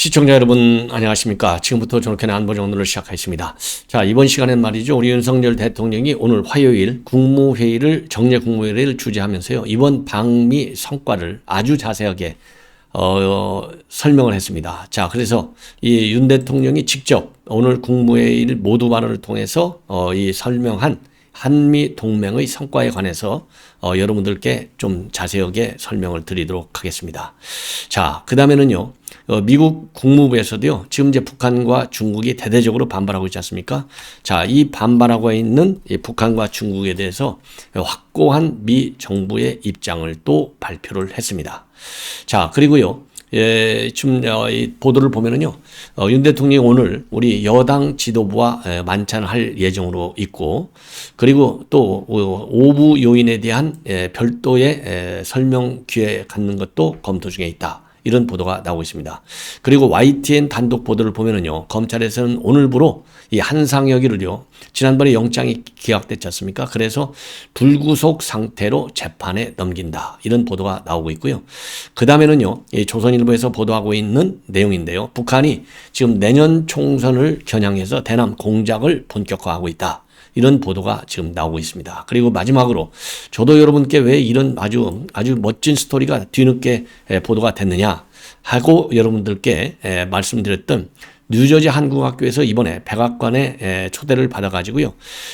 시청자 여러분 안녕하십니까. 지금부터 저렇게는 안보정론을 시작하겠습니다. 자, 이번 시간엔 말이죠. 우리 윤석열 대통령이 오늘 화요일 정례 국무회의를 주재하면서요. 이번 방미 성과를 아주 자세하게 설명을 했습니다. 자, 그래서 이 윤 대통령이 직접 오늘 국무회의를 모두 발언을 통해서 이 설명한 한미 동맹의 성과에 관해서 여러분들께 좀 자세하게 설명을 드리도록 하겠습니다. 자, 그 다음에는요, 미국 국무부에서도요, 지금 이제 북한과 중국이 대대적으로 반발하고 있지 않습니까? 자, 이 반발하고 있는 이 북한과 중국에 대해서 확고한 미 정부의 입장을 또 발표를 했습니다. 자, 그리고요, 지금 이 보도를 보면은요, 윤 대통령이 오늘 우리 여당 지도부와 만찬을 할 예정으로 있고, 그리고 또 오부 요인에 대한 별도의 설명 기회 갖는 것도 검토 중에 있다. 이런 보도가 나오고 있습니다. 그리고 YTN 단독 보도를 보면은요, 검찰에서는 오늘부로 이 한상혁이를요, 지난번에 영장이 기각됐지 않습니까? 그래서 불구속 상태로 재판에 넘긴다. 이런 보도가 나오고 있고요. 그 다음에는요, 이 조선일보에서 보도하고 있는 내용인데요. 북한이 지금 내년 총선을 겨냥해서 대남 공작을 본격화하고 있다. 이런 보도가 지금 나오고 있습니다. 그리고 마지막으로 저도 여러분께 왜 이런 아주 멋진 스토리가 뒤늦게 보도가 됐느냐 하고 여러분들께 말씀드렸던 뉴저지 한국학교에서 이번에 백악관의 초대를 받아가지고요,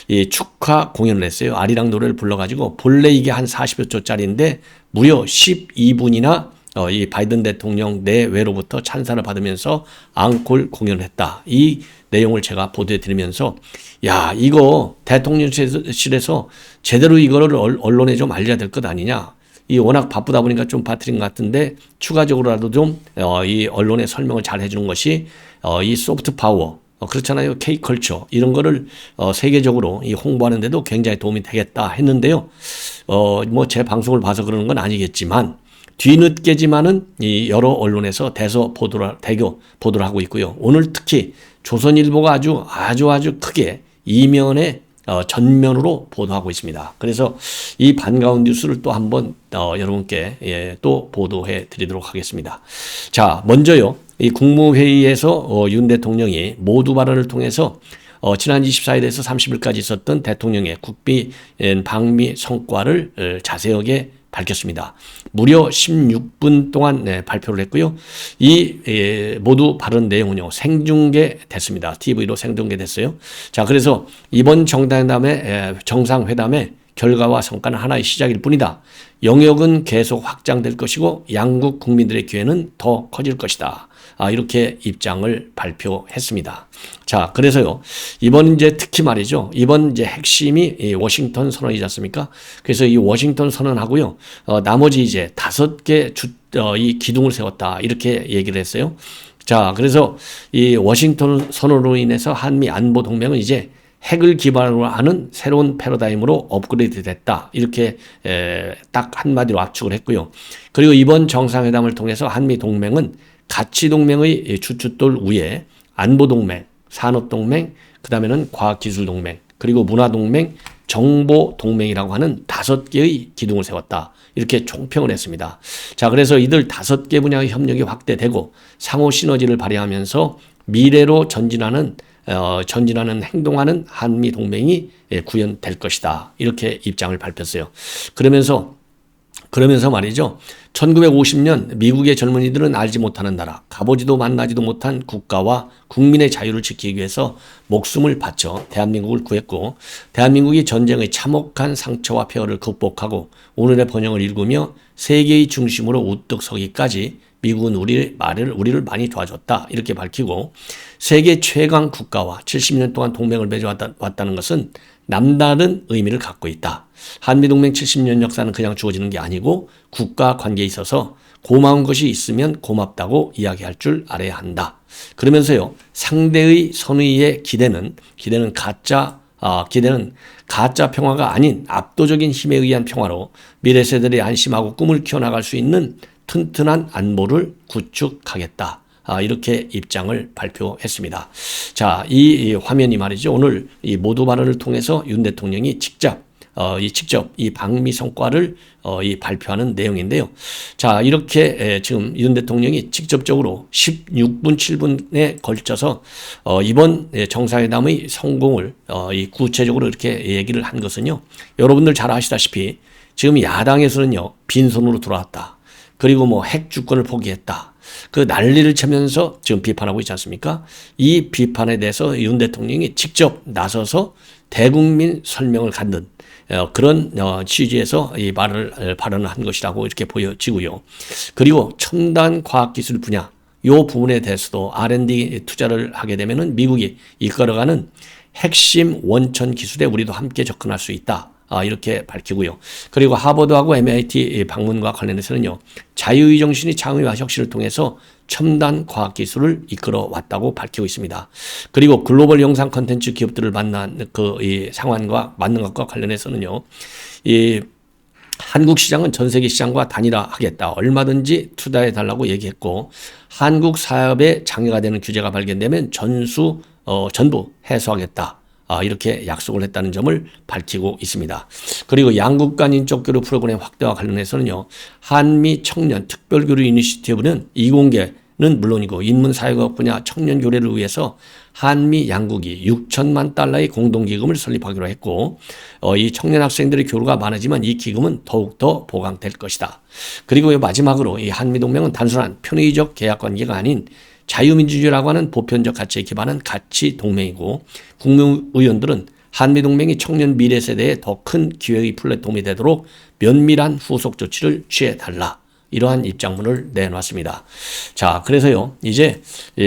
이 축하 공연을 했어요. 아리랑 노래를 불러가지고 본래 이게 한 40여 초짜리인데 무려 12분이나 이 바이든 대통령 내외로부터 찬사를 받으면서 앙콜 공연을 했다. 이 내용을 제가 보도해 드리면서, 야, 이거 대통령실에서 제대로 이거를 언론에 좀 알려야 될 것 아니냐. 이 워낙 바쁘다 보니까 좀 빠뜨린 것 같은데 추가적으로라도 좀 이 언론에 설명을 잘 해주는 것이 이 소프트 파워, 그렇잖아요. K컬처 이런 거를 세계적으로 이 홍보하는 데도 굉장히 도움이 되겠다 했는데요. 뭐 제 방송을 봐서 그러는 건 아니겠지만 뒤늦게지만은 이 여러 언론에서 대거 보도를 하고 있고요. 오늘 특히 조선일보가 아주 크게 이면에 전면으로 보도하고 있습니다. 그래서 이 반가운 뉴스를 또 한번 여러분께 또 보도해 드리도록 하겠습니다. 자, 먼저요, 이 국무회의에서 윤 대통령이 모두 발언을 통해서 지난 24일에서 30일까지 있었던 대통령의 국비 방미 성과를 자세하게 밝혔습니다. 무려 16분 동안 발표를 했고요. 이 모두 발언 내용은요, 생중계됐습니다. TV로 생중계됐어요. 자, 그래서 이번 정상회담의 결과와 성과는 하나의 시작일 뿐이다. 영역은 계속 확장될 것이고 양국 국민들의 기회는 더 커질 것이다. 이렇게 입장을 발표했습니다. 자, 그래서요, 이번 이제 특히 말이죠. 이번 이제 핵심이 이 워싱턴 선언이지 않습니까? 그래서 이 워싱턴 선언하고요, 나머지 이제 5개 이 기둥을 세웠다. 이렇게 얘기를 했어요. 자, 그래서 이 워싱턴 선언으로 인해서 한미 안보 동맹은 이제 핵을 기반으로 하는 새로운 패러다임으로 업그레이드 됐다. 이렇게 딱 한마디로 압축을 했고요. 그리고 이번 정상회담을 통해서 한미 동맹은 가치동맹의 주춧돌 위에 안보동맹, 산업동맹, 그 다음에는 과학기술동맹, 그리고 문화동맹, 정보동맹이라고 하는 5개의 기둥을 세웠다. 이렇게 총평을 했습니다. 자, 그래서 이들 5개 분야의 협력이 확대되고 상호 시너지를 발휘하면서 미래로 행동하는 한미 동맹이 구현될 것이다. 이렇게 입장을 밝혔어요. 그러면서 말이죠. 1950년 미국의 젊은이들은 알지 못하는 나라, 가보지도 만나지도 못한 국가와 국민의 자유를 지키기 위해서 목숨을 바쳐 대한민국을 구했고, 대한민국이 전쟁의 참혹한 상처와 폐허를 극복하고 오늘의 번영을 일구며 세계의 중심으로 우뚝 서기까지 미국은 우리를 많이 도와줬다. 이렇게 밝히고, 세계 최강 국가와 70년 동안 동맹을 맺어왔다는 것은 남다른 의미를 갖고 있다. 한미동맹 70년 역사는 그냥 주어지는 게 아니고 국가 관계에 있어서 고마운 것이 있으면 고맙다고 이야기할 줄 알아야 한다. 그러면서요, 상대의 선의의 기대는 가짜 평화가 아닌 압도적인 힘에 의한 평화로 미래 세대들이 안심하고 꿈을 키워나갈 수 있는 튼튼한 안보를 구축하겠다. 이렇게 입장을 발표했습니다. 자, 이 화면이 말이죠. 오늘 이 모두 발언을 통해서 윤 대통령이 직접 이 직접 이 방미 성과를 이 발표하는 내용인데요. 자, 이렇게 지금 윤 대통령이 직접적으로 16분, 7분에 걸쳐서 이번 정상회담의 성공을 이 구체적으로 이렇게 얘기를 한 것은요. 여러분들 잘 아시다시피 지금 야당에서는요. 빈손으로 돌아왔다. 그리고 뭐 핵 주권을 포기했다. 그 난리를 치면서 지금 비판하고 있지 않습니까? 이 비판에 대해서 윤 대통령이 직접 나서서 대국민 설명을 갖는 그런 취지에서 이 발언을 한 것이라고 이렇게 보여지고요. 그리고 첨단 과학기술 분야 요 부분에 대해서도 R&D 투자를 하게 되면은 미국이 이끌어가는 핵심 원천 기술에 우리도 함께 접근할 수 있다. 이렇게 밝히고요. 그리고 하버드하고 MIT 방문과 관련해서는요. 자유의 정신이 창의와 혁신을 통해서 첨단 과학기술을 이끌어 왔다고 밝히고 있습니다. 그리고 글로벌 영상 콘텐츠 기업들을 만난 이 상황과 맞는 것과 관련해서는요. 이 한국 시장은 전 세계 시장과 단일화하겠다. 얼마든지 투자해달라고 얘기했고 한국 사업에 장애가 되는 규제가 발견되면 전부 해소하겠다. 이렇게 약속을 했다는 점을 밝히고 있습니다. 그리고 양국 간 인적 교류 프로그램 확대와 관련해서는요. 한미 청년 특별교류 이니시티브는 이공계는 물론이고 인문사회과학 분야 청년 교류를 위해서 한미 양국이 6천만 달러의 공동기금을 설립하기로 했고 이 청년 학생들의 교류가 많아지면 이 기금은 더욱더 보강될 것이다. 그리고 마지막으로 이 한미동맹은 단순한 편의적 계약관계가 아닌 자유민주주의라고 하는 보편적 가치에 기반한 가치 동맹이고 국무위원들은 한미동맹이 청년 미래 세대에 더 큰 기회의 플랫폼이 되도록 면밀한 후속 조치를 취해달라. 이러한 입장문을 내놨습니다. 자, 그래서요, 이제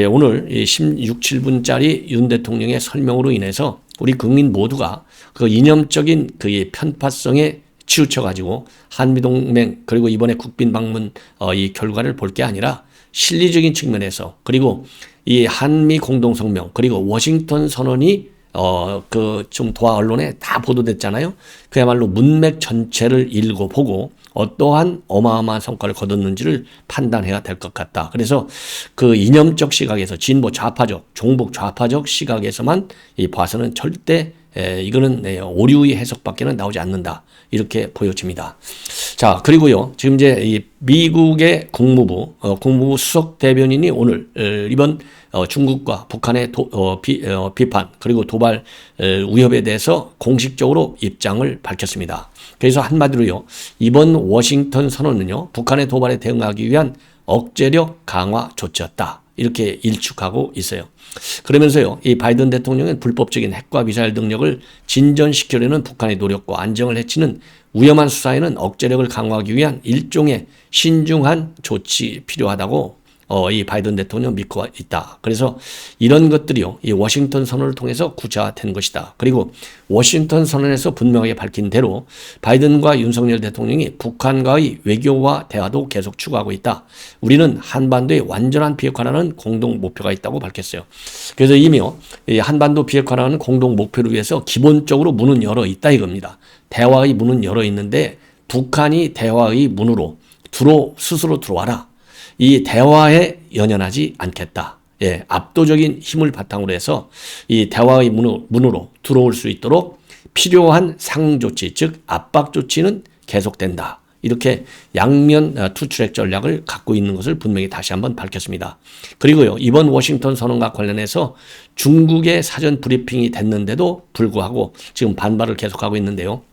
오늘 16, 7분짜리 윤 대통령의 설명으로 인해서 우리 국민 모두가 그 이념적인 그 편파성에 치우쳐가지고 한미동맹 그리고 이번에 국빈 방문 이 결과를 볼 게 아니라 실리적인 측면에서 그리고 이 한미 공동성명 그리고 워싱턴 선언이 좀 도하 언론에 다 보도됐잖아요. 그야말로 문맥 전체를 읽어보고 어떠한 어마어마한 성과를 거뒀는지를 판단해야 될 것 같다. 그래서 그 이념적 시각에서 진보 좌파적, 종북 좌파적 시각에서만 봐서는 절대 이거는 오류의 해석밖에는 나오지 않는다. 이렇게 보여집니다. 자, 그리고요. 지금 이제 이 미국의 국무부 수석 대변인이 오늘 이번 중국과 북한의 비판 그리고 도발 위협에 대해서 공식적으로 입장을 밝혔습니다. 그래서 한마디로요. 이번 워싱턴 선언은요. 북한의 도발에 대응하기 위한 억제력 강화 조치였다. 이렇게 일축하고 있어요. 그러면서요, 이 바이든 대통령은 불법적인 핵과 미사일 능력을 진전시키려는 북한의 노력과 안정을 해치는 위험한 수사에는 억제력을 강화하기 위한 일종의 신중한 조치 필요하다고 이 바이든 대통령 믿고 있다. 그래서 이런 것들이요, 이 워싱턴 선언을 통해서 구체화된 것이다. 그리고 워싱턴 선언에서 분명하게 밝힌 대로 바이든과 윤석열 대통령이 북한과의 외교와 대화도 계속 추구하고 있다. 우리는 한반도의 완전한 비핵화라는 공동 목표가 있다고 밝혔어요. 그래서 이미요, 이 한반도 비핵화라는 공동 목표를 위해서 기본적으로 문은 열어 있다 이겁니다. 대화의 문은 열어 있는데 북한이 대화의 문으로 스스로 들어와라. 이 대화에 연연하지 않겠다. 압도적인 힘을 바탕으로 해서 이 대화의 문으로 들어올 수 있도록 필요한 상조치, 즉 압박 조치는 계속된다. 이렇게 양면 투트랙 전략을 갖고 있는 것을 분명히 다시 한번 밝혔습니다. 그리고요, 이번 워싱턴 선언과 관련해서 중국의 사전 브리핑이 됐는데도 불구하고 지금 반발을 계속하고 있는데요.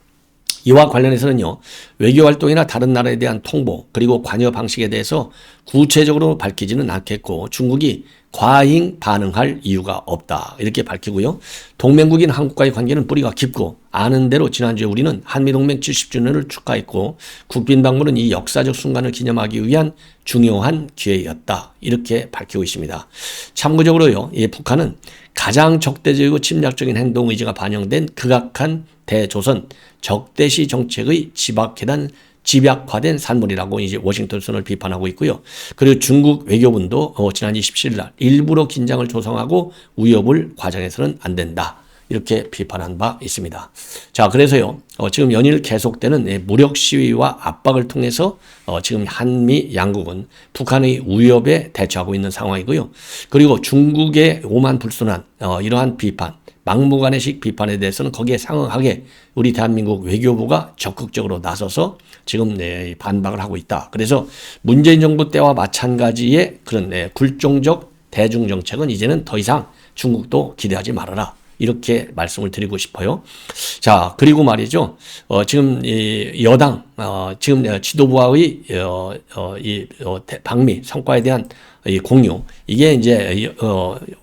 이와 관련해서는요, 외교활동이나 다른 나라에 대한 통보 그리고 관여 방식에 대해서 구체적으로 밝히지는 않겠고 중국이 과잉 반응할 이유가 없다. 이렇게 밝히고요. 동맹국인 한국과의 관계는 뿌리가 깊고 아는 대로 지난주에 우리는 한미동맹 70주년을 축하했고 국빈 방문은 이 역사적 순간을 기념하기 위한 중요한 기회였다. 이렇게 밝히고 있습니다. 참고적으로요, 이 북한은 가장 적대적이고 침략적인 행동 의지가 반영된 극악한 대조선 적대시 정책의 집약화된 산물이라고 이제 워싱턴 선언을 비판하고 있고요. 그리고 중국 외교부도 지난 27일 날 일부러 긴장을 조성하고 위협을 과장해서는 안 된다. 이렇게 비판한 바 있습니다. 자, 그래서요, 지금 연일 계속되는 무력 시위와 압박을 통해서 지금 한미 양국은 북한의 위협에 대처하고 있는 상황이고요. 그리고 중국의 오만불순한 이러한 비판, 막무가내식 비판에 대해서는 거기에 상응하게 우리 대한민국 외교부가 적극적으로 나서서 지금 반박을 하고 있다. 그래서 문재인 정부 때와 마찬가지의 그런 굴종적 대중정책은 이제는 더 이상 중국도 기대하지 말아라. 이렇게 말씀을 드리고 싶어요. 자, 그리고 말이죠. 지금 이 여당, 지금 지도부와의 방미 성과에 대한 이 공유, 이게 이제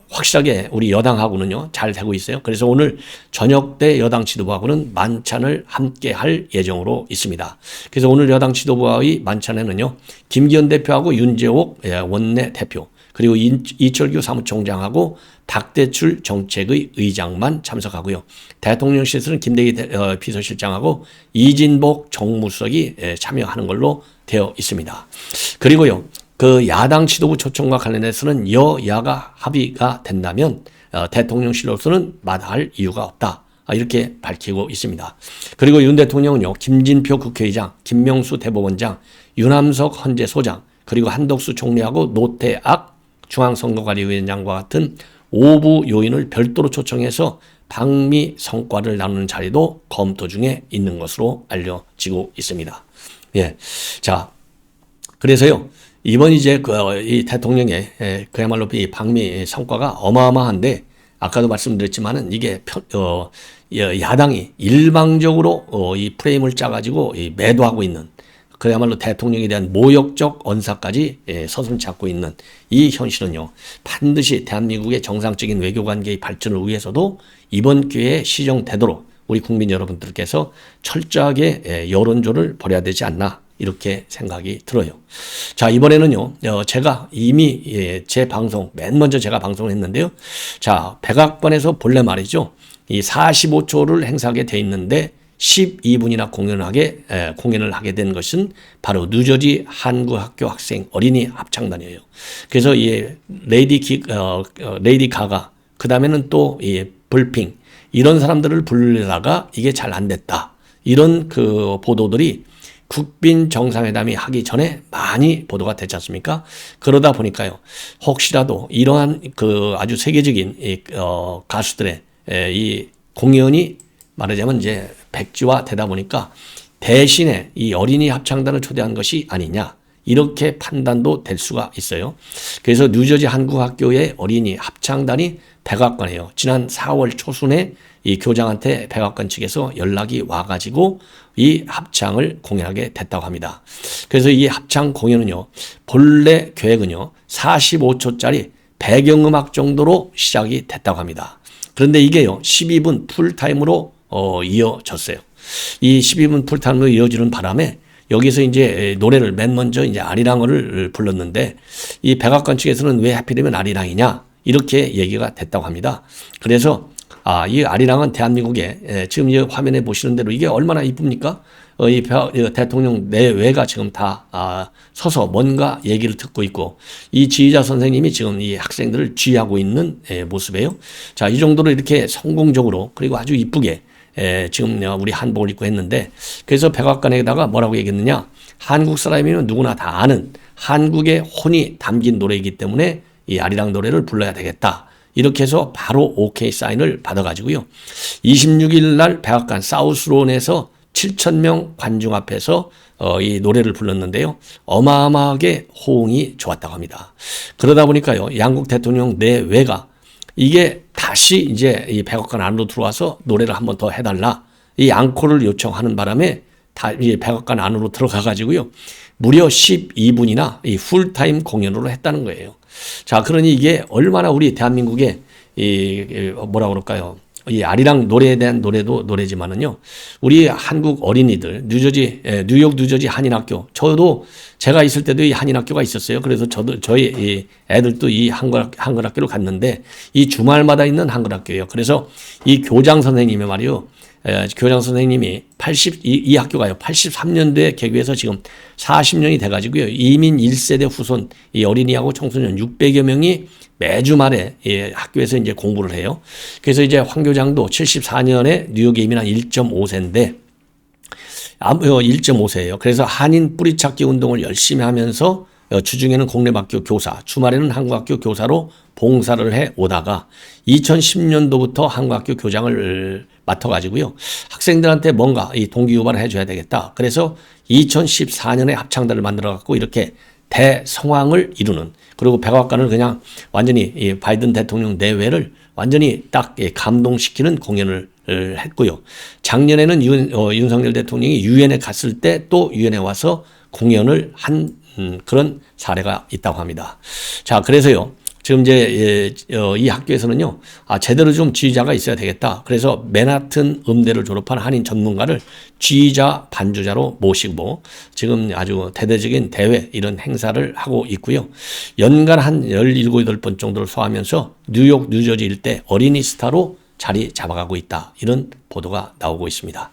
확실하게 우리 여당하고는요 잘 되고 있어요. 그래서 오늘 저녁 때 여당 지도부하고는 만찬을 함께 할 예정으로 있습니다. 그래서 오늘 여당 지도부와의 만찬에는요 김기현 대표하고 윤재옥 원내 대표, 그리고 이철규 사무총장하고 박대출 정책의 의장만 참석하고요. 대통령실에서는 김대기 비서실장하고 이진복 정무수석이 참여하는 걸로 되어 있습니다. 그리고요, 그 야당 지도부 초청과 관련해서는 여야가 합의가 된다면 대통령실로서는 마다할 이유가 없다. 이렇게 밝히고 있습니다. 그리고 윤 대통령은요, 김진표 국회의장, 김명수 대법원장, 유남석 헌재소장, 그리고 한덕수 총리하고 노태악 중앙선거관리위원장과 같은 5부 요인을 별도로 초청해서 방미 성과를 나누는 자리도 검토 중에 있는 것으로 알려지고 있습니다. 예. 자, 그래서요, 이번 이제 이 대통령의 그야말로 이 방미 성과가 어마어마한데, 아까도 말씀드렸지만은 이게 야당이 일방적으로 이 프레임을 짜가지고 매도하고 있는, 그야말로 대통령에 대한 모욕적 언사까지 서슴지 않고 있는 이 현실은요, 반드시 대한민국의 정상적인 외교관계의 발전을 위해서도 이번 기회에 시정되도록 우리 국민 여러분들께서 철저하게 여론조를 벌여야 되지 않나, 이렇게 생각이 들어요. 자, 이번에는요, 제가 이미 제 방송, 맨 먼저 제가 방송을 했는데요. 자, 백악관에서 본래 말이죠, 이 45초를 행사하게 돼 있는데 12분이나 공연을 하게 된 것은 바로 뉴저지 한국학교 학생 어린이 합창단이에요. 그래서 이 레이디 가가, 그 다음에는 또 이 블핑, 이런 사람들을 부르다가 이게 잘 안 됐다. 이런 그 보도들이 국빈 정상회담이 하기 전에 많이 보도가 됐지 않습니까? 그러다 보니까요, 혹시라도 이러한 그 아주 세계적인 가수들의 이 공연이 말하자면 이제 백지화 되다 보니까 대신에 이 어린이 합창단을 초대한 것이 아니냐, 이렇게 판단도 될 수가 있어요. 그래서 뉴저지 한국학교의 어린이 합창단이 백악관이에요. 지난 4월 초순에 이 교장한테 백악관 측에서 연락이 와가지고 이 합창을 공연하게 됐다고 합니다. 그래서 이 합창 공연은요, 본래 계획은요 45초짜리 배경음악 정도로 시작이 됐다고 합니다. 그런데 이게요 12분 풀타임으로 이어졌어요. 이 12분 풀타임으로 이어지는 바람에 여기서 이제 노래를 맨 먼저 이제 아리랑어를 불렀는데, 이 백악관 측에서는 왜 하필이면 아리랑이냐, 이렇게 얘기가 됐다고 합니다. 그래서 이 아리랑은 대한민국에 지금 이 화면에 보시는 대로 이게 얼마나 이쁩니까? 이 대통령 내외가 지금 다 서서 뭔가 얘기를 듣고 있고, 이 지휘자 선생님이 지금 이 학생들을 지휘하고 있는 모습이에요. 자, 이 정도로 이렇게 성공적으로, 그리고 아주 이쁘게 지금 우리 한복을 입고 했는데, 그래서 백악관에다가 뭐라고 얘기했느냐, 한국 사람이면 누구나 다 아는 한국의 혼이 담긴 노래이기 때문에 이 아리랑 노래를 불러야 되겠다, 이렇게 해서 바로 오케이 사인을 받아가지고요, 26일 날 백악관 사우스론에서 7,000명 관중 앞에서 이 노래를 불렀는데요, 어마어마하게 호응이 좋았다고 합니다. 그러다 보니까요, 양국 대통령 내외가 이게 다시 이제 이 백악관 안으로 들어와서 노래를 한 번 더 해달라, 이 앙코를 요청하는 바람에 다 이 백악관 안으로 들어가 가지고요, 무려 12분이나 이 풀타임 공연으로 했다는 거예요. 자, 그러니 이게 얼마나 우리 대한민국의 이 뭐라 그럴까요? 이 아리랑 노래에 대한 노래도 노래지만은요, 우리 한국 어린이들, 뉴욕 뉴저지 한인학교, 저도 제가 있을 때도 이 한인학교가 있었어요. 그래서 저희 이 애들도 이 한글학교를 갔는데, 이 주말마다 있는 한글학교예요. 그래서 이 교장 선생님이 말이요, 교장 선생님이 이 학교가요 83년도에 개교해서 지금 40년이 돼가지고요, 이민 1세대 후손 이 어린이하고 청소년 600여 명이 매주 말에 학교에서 이제 공부를 해요. 그래서 이제 황 교장도 74년에 뉴욕에 이민한 1.5세인데 1.5세예요. 그래서 한인 뿌리찾기 운동을 열심히 하면서 주중에는 공립학교 교사, 주말에는 한국학교 교사로 봉사를 해 오다가 2010년도부터 한국학교 교장을 맡아가지고요. 학생들한테 뭔가 이 동기유발을 해줘야 되겠다. 그래서 2014년에 합창단을 만들어갖고 이렇게 대성황을 이루는, 그리고 백악관을 그냥 완전히 이 바이든 대통령 내외를 완전히 딱 감동시키는 공연을 했고요. 작년에는 윤석열 대통령이 유엔에 갔을 때 또 유엔에 와서 공연을 한 그런 사례가 있다고 합니다. 자, 그래서요. 지금 이제 이 학교에서는요, 제대로 좀 지휘자가 있어야 되겠다. 그래서 맨하튼 음대를 졸업한 한인 전문가를 지휘자 반주자로 모시고 지금 아주 대대적인 대회 이런 행사를 하고 있고요. 연간 한 17, 8번 정도를 소화하면서 뉴욕, 뉴저지 일대 어린이 스타로 자리 잡아가고 있다. 이런 보도가 나오고 있습니다.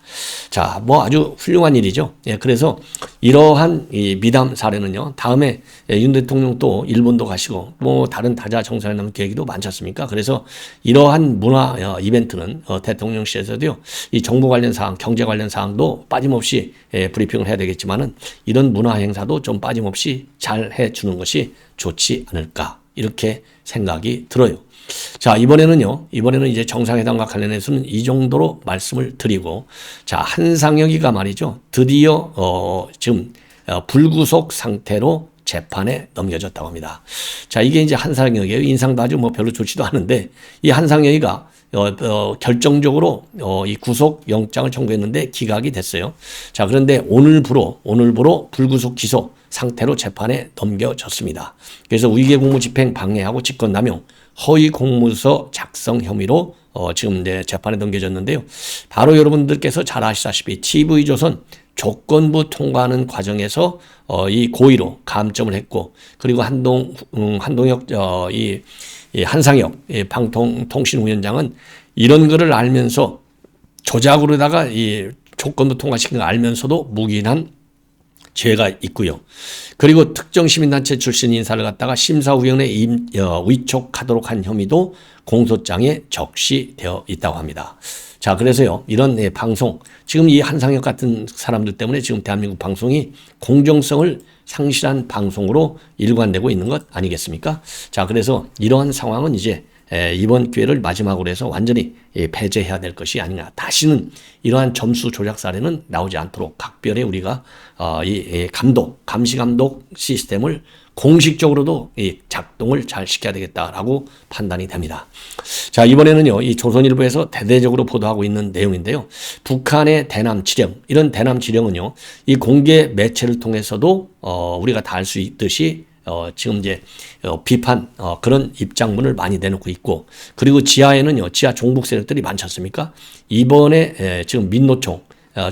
자, 뭐 아주 훌륭한 일이죠. 예, 그래서 이러한 이 미담 사례는요, 다음에 윤 대통령 또 일본도 가시고 뭐 다른 다자 정상회담 계획도 많지 않습니까? 그래서 이러한 문화 이벤트는 대통령실에서도요, 이 정부 관련 사항, 경제 관련 사항도 빠짐없이 브리핑을 해야 되겠지만은 이런 문화 행사도 좀 빠짐없이 잘 해주는 것이 좋지 않을까, 이렇게 생각이 들어요. 자, 이번에는 이제 정상회담과 관련해서는 이 정도로 말씀을 드리고, 자, 한상혁이가 말이죠. 드디어, 지금, 불구속 상태로 재판에 넘겨졌다고 합니다. 자, 이게 이제 한상혁이에요. 인상도 아주 뭐 별로 좋지도 않은데, 이 한상혁이가 결정적으로 이 구속 영장을 청구했는데 기각이 됐어요. 자, 그런데 오늘부로 불구속 기소 상태로 재판에 넘겨졌습니다. 그래서 위계 공무 집행 방해하고 직권남용, 허위 공문서 작성 혐의로 지금 이제 재판에 넘겨졌는데요. 바로 여러분들께서 잘 아시다시피 TV조선 조건부 통과하는 과정에서 이 고의로 감점을 했고, 그리고 한동혁 이 한상혁 방통통신위원장은 이런 거를 알면서 조작으로다가 이 조건부 통과시킨 거 알면서도 묵인한 죄가 있고요. 그리고 특정 시민단체 출신 인사를 갖다가 심사위원회 위촉하도록 한 혐의도 공소장에 적시되어 있다고 합니다. 자, 그래서요, 이런 방송, 지금 이 한상혁 같은 사람들 때문에 지금 대한민국 방송이 공정성을 상실한 방송으로 일관되고 있는 것 아니겠습니까? 자, 그래서 이러한 상황은 이제 이번 기회를 마지막으로 해서 완전히 폐지해야 될 것이 아니냐. 다시는 이러한 점수 조작 사례는 나오지 않도록 각별의 우리가 이 감시 감독 시스템을 공식적으로도 이 작동을 잘 시켜야 되겠다라고 판단이 됩니다. 자, 이번에는요, 이 조선일보에서 대대적으로 보도하고 있는 내용인데요. 북한의 대남 지령, 이런 대남 지령은요, 이 공개 매체를 통해서도 우리가 다 알 수 있듯이 지금 이제 비판 그런 입장문을 많이 내놓고 있고, 그리고 지하에는요, 지하 종북 세력들이 많지 않습니까? 이번에 지금 민노총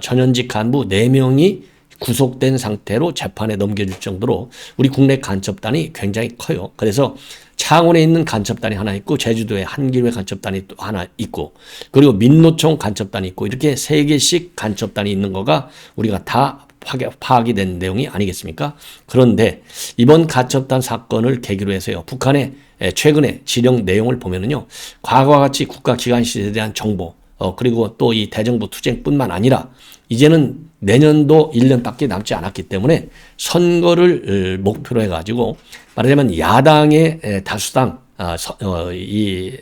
전현직 간부 4명이 구속된 상태로 재판에 넘겨질 정도로 우리 국내 간첩단이 굉장히 커요. 그래서 창원에 있는 간첩단이 하나 있고, 제주도에 한길회 간첩단이 또 하나 있고, 그리고 민노총 간첩단이 있고, 이렇게 3개씩 간첩단이 있는 거가 우리가 다 파악이 된 내용이 아니겠습니까? 그런데 이번 간첩단 사건을 계기로 해서요, 북한의 최근의 지령 내용을 보면은요, 과거와 같이 국가기관실에 대한 정보, 그리고 또 이 대정부 투쟁뿐만 아니라 이제는 내년도 1년밖에 남지 않았기 때문에 선거를 목표로 해가지고 말하자면 야당의 다수당, 이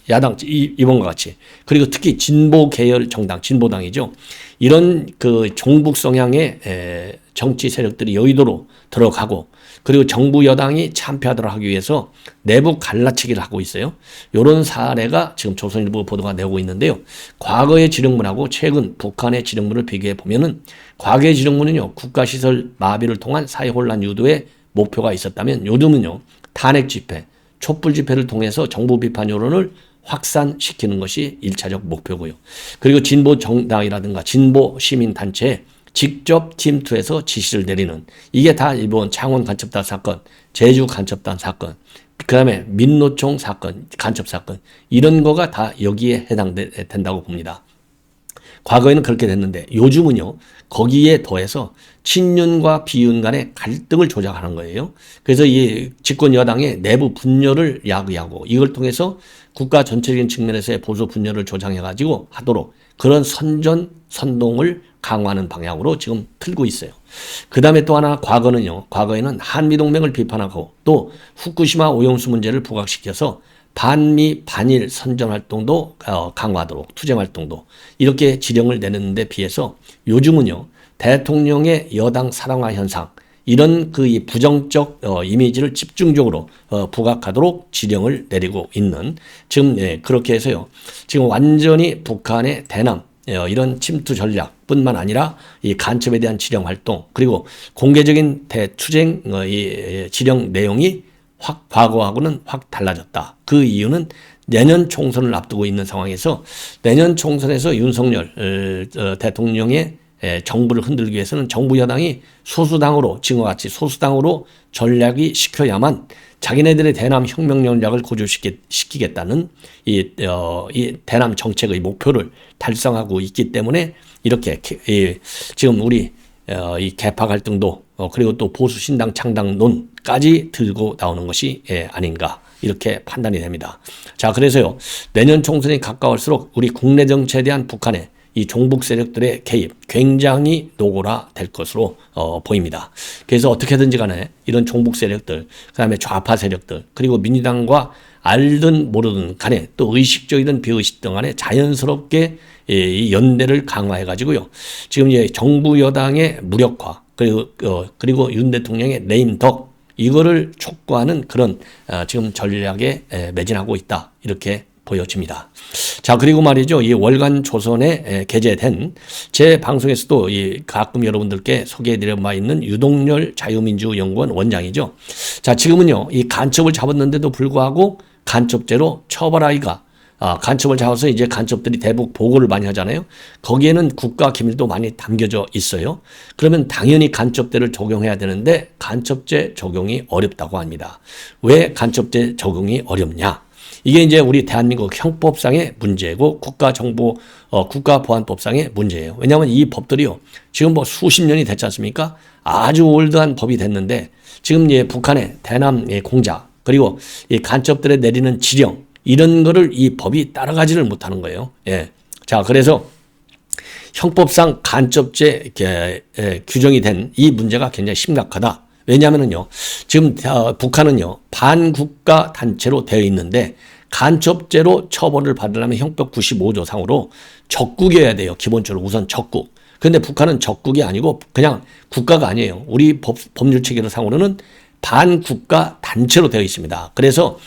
야당 이번과 같이, 그리고 특히 진보 계열 정당, 진보당이죠. 이런 그 종북 성향의 정치 세력들이 여의도로 들어가고, 그리고 정부 여당이 참패하도록 하기 위해서 내부 갈라치기를 하고 있어요. 이런 사례가 지금 조선일보 보도가 내고 있는데요. 과거의 지령문하고 최근 북한의 지령문을 비교해 보면은, 과거의 지령문은요, 국가시설 마비를 통한 사회혼란 유도에 목표가 있었다면, 요즘은요, 탄핵 집회, 촛불 집회를 통해서 정부 비판 여론을 확산시키는 것이 1차적 목표고요. 그리고 진보 정당이라든가 진보 시민단체에 직접 침투해서 지시를 내리는, 이게 다 이번 창원 간첩단 사건, 제주 간첩단 사건, 그 다음에 민노총 사건, 간첩 사건, 이런 거가 다 여기에 해당된다고 봅니다. 과거에는 그렇게 됐는데 요즘은요, 거기에 더해서 친윤과 비윤 간의 갈등을 조작하는 거예요. 그래서 이 집권 여당의 내부 분열을 야기하고, 이걸 통해서 국가 전체적인 측면에서의 보수 분열을 조장해가지고 하도록 그런 선전선동을 강화하는 방향으로 지금 틀고 있어요. 그 다음에 또 하나 과거에는 한미동맹을 비판하고 또 후쿠시마 오염수 문제를 부각시켜서 반미 반일 선전 활동도 강화하도록 투쟁 활동도 이렇게 지령을 내렸는데 비해서 요즘은요 대통령의 여당 사랑화 현상 이런 이 부정적 이미지를 집중적으로 부각하도록 지령을 내리고 있는 지금 그렇게 해서요 지금 완전히 북한의 대남 이런 침투 전략뿐만 아니라 이 간첩에 대한 지령 활동 그리고 공개적인 대투쟁 이 지령 내용이 과거하고는 확 달라졌다. 그 이유는 내년 총선을 앞두고 있는 상황에서 내년 총선에서 윤석열 대통령의 정부를 흔들기 위해서는 정부 여당이 소수당으로 지금과 같이 소수당으로 전략이 시켜야만 자기네들의 대남 혁명 전략을 고조시키겠다는 이 대남 정책의 목표를 달성하고 있기 때문에 이렇게 지금 우리 이 개파 갈등도 그리고 또 보수 신당 창당론까지 들고 나오는 것이 아닌가 이렇게 판단이 됩니다. 자, 그래서요 내년 총선이 가까울수록 우리 국내 정치에 대한 북한의 이 종북 세력들의 개입 굉장히 노골화될 것으로 보입니다. 그래서 어떻게든지 간에 이런 종북 세력들, 그다음에 좌파 세력들, 그리고 민주당과 알든 모르든 간에 또 의식적이든 비의식적 간에 자연스럽게 이 연대를 강화해 가지고요. 지금 이제 정부 여당의 무력화 그리고 윤 대통령의 레임덕 이거를 촉구하는 그런 지금 전략에 매진하고 있다 이렇게 보여집니다. 자, 그리고 말이죠. 이 월간 조선에 게재된 제 방송에서도 가끔 여러분들께 소개해드려 봐 있는 유동열 자유민주연구원 원장이죠. 자, 지금은요, 이 간첩을 잡았는데도 불구하고 간첩죄로 처벌하기가 간첩을 잡아서 이제 간첩들이 대북 보고를 많이 하잖아요. 거기에는 국가 기밀도 많이 담겨져 있어요. 그러면 당연히 간첩죄를 적용해야 되는데 간첩죄 적용이 어렵다고 합니다. 왜 간첩죄 적용이 어렵냐? 이게 이제 우리 대한민국 형법상의 문제고 국가보안법상의 문제예요. 왜냐하면 이 법들이요. 지금 뭐 수십 년이 됐지 않습니까? 아주 올드한 법이 됐는데 지금 북한의 대남 공작 그리고 이 간첩들에 내리는 지령 이런 거를 이 법이 따라가지를 못하는 거예요. 예. 자, 그래서 형법상 간첩죄 규정이 된 이 문제가 굉장히 심각하다. 왜냐하면요, 지금 북한은요 반국가 단체로 되어 있는데 간첩죄로 처벌을 받으려면 형법 95조 상으로 적국이어야 돼요. 기본적으로 우선 적국. 그런데 북한은 적국이 아니고 그냥 국가가 아니에요. 우리 법률 체계 상으로는 반국가 단체로 되어 있습니다. 그래서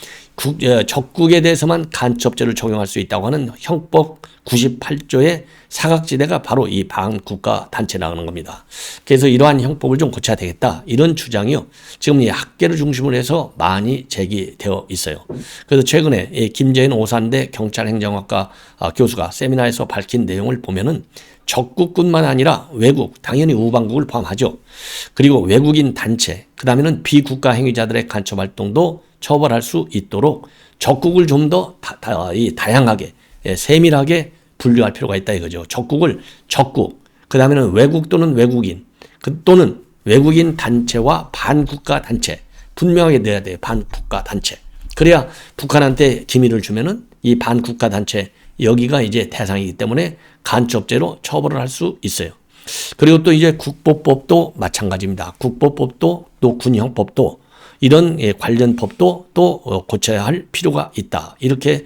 적국에 대해서만 간첩죄를 적용할 수 있다고 하는 형법 98조의 사각지대가 바로 이 반국가 단체라는 겁니다. 그래서 이러한 형법을 좀 고쳐야 되겠다. 이런 주장이요. 지금 이 학계를 중심으로 해서 많이 제기되어 있어요. 그래서 최근에 김재인 오산대 경찰행정학과 교수가 세미나에서 밝힌 내용을 보면은 적국뿐만 아니라 외국, 당연히 우방국을 포함하죠. 그리고 외국인 단체, 그 다음에는 비국가 행위자들의 간첩 활동도 처벌할 수 있도록 적국을 좀 더 다양하게 세밀하게 분류할 필요가 있다 이거죠. 적국을 적국, 그 다음에는 외국 또는 외국인, 또는 외국인 단체와 반국가 단체 분명하게 내야 돼요. 반국가 단체. 그래야 북한한테 기밀을 주면은 이 반국가 단체 여기가 이제 대상이기 때문에 간첩죄로 처벌을 할 수 있어요. 그리고 또 이제 국보법도 마찬가지입니다. 국보법도 또 군형법도 이런 관련 법도 또 고쳐야 할 필요가 있다. 이렇게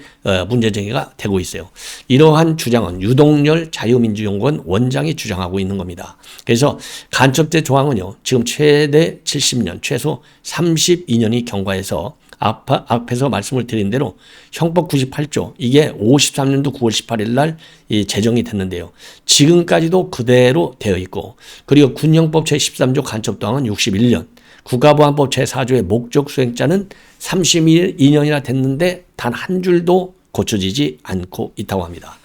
문제제기가 되고 있어요. 이러한 주장은 유동열 자유민주연구원 원장이 주장하고 있는 겁니다. 그래서 간첩죄 조항은요. 지금 최대 70년, 최소 32년이 경과해서 앞에서 말씀을 드린 대로 형법 98조 이게 53년도 9월 18일 날 제정이 됐는데요. 지금까지도 그대로 되어 있고 그리고 군형법 제13조 간첩도항은 61년 국가보안법 제4조의 목적 수행자는 32년이나 됐는데 단 한 줄도 고쳐지지 않고 있다고 합니다.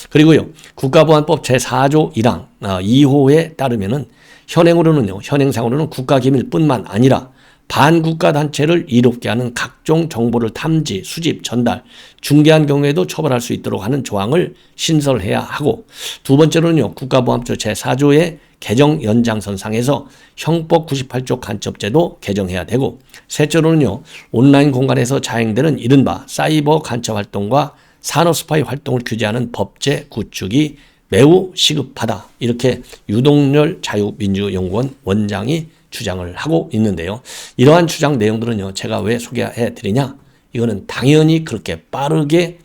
그리고요. 국가보안법 제4조 1항 2호에 따르면은 현행상으로는 국가기밀뿐만 아니라 반국가 단체를 이롭게 하는 각종 정보를 탐지, 수집, 전달, 중개한 경우에도 처벌할 수 있도록 하는 조항을 신설해야 하고 두 번째로는요. 국가보안법 제4조의 개정 연장선상에서 형법 98조 간첩죄도 개정해야 되고 셋째로는요. 온라인 공간에서 자행되는 이른바 사이버 간첩 활동과 산업 스파이 활동을 규제하는 법제 구축이 매우 시급하다. 이렇게 유동열 자유민주연구원 원장이 주장을 하고 있는데요. 이러한 주장 내용들은요, 제가 왜 소개해 드리냐? 이거는 당연히 그렇게 빠르게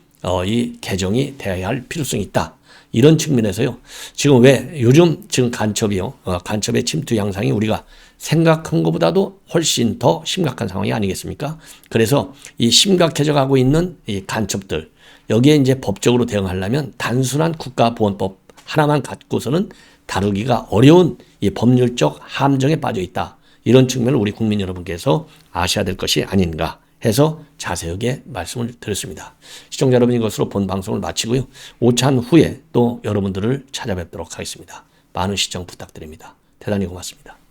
이 개정이 돼야 할 필요성이 있다. 이런 측면에서요. 지금 왜 요즘 지금 간첩이요. 간첩의 침투 양상이 우리가 생각한 것보다도 훨씬 더 심각한 상황이 아니겠습니까? 그래서 이 심각해져 가고 있는 이 간첩들, 여기에 이제 법적으로 대응하려면 단순한 국가보안법 하나만 갖고서는 다루기가 어려운 이 법률적 함정에 빠져 있다. 이런 측면을 우리 국민 여러분께서 아셔야 될 것이 아닌가 해서 자세하게 말씀을 드렸습니다. 시청자 여러분, 이것으로 본 방송을 마치고요. 오찬 후에 또 여러분들을 찾아뵙도록 하겠습니다. 많은 시청 부탁드립니다. 대단히 고맙습니다.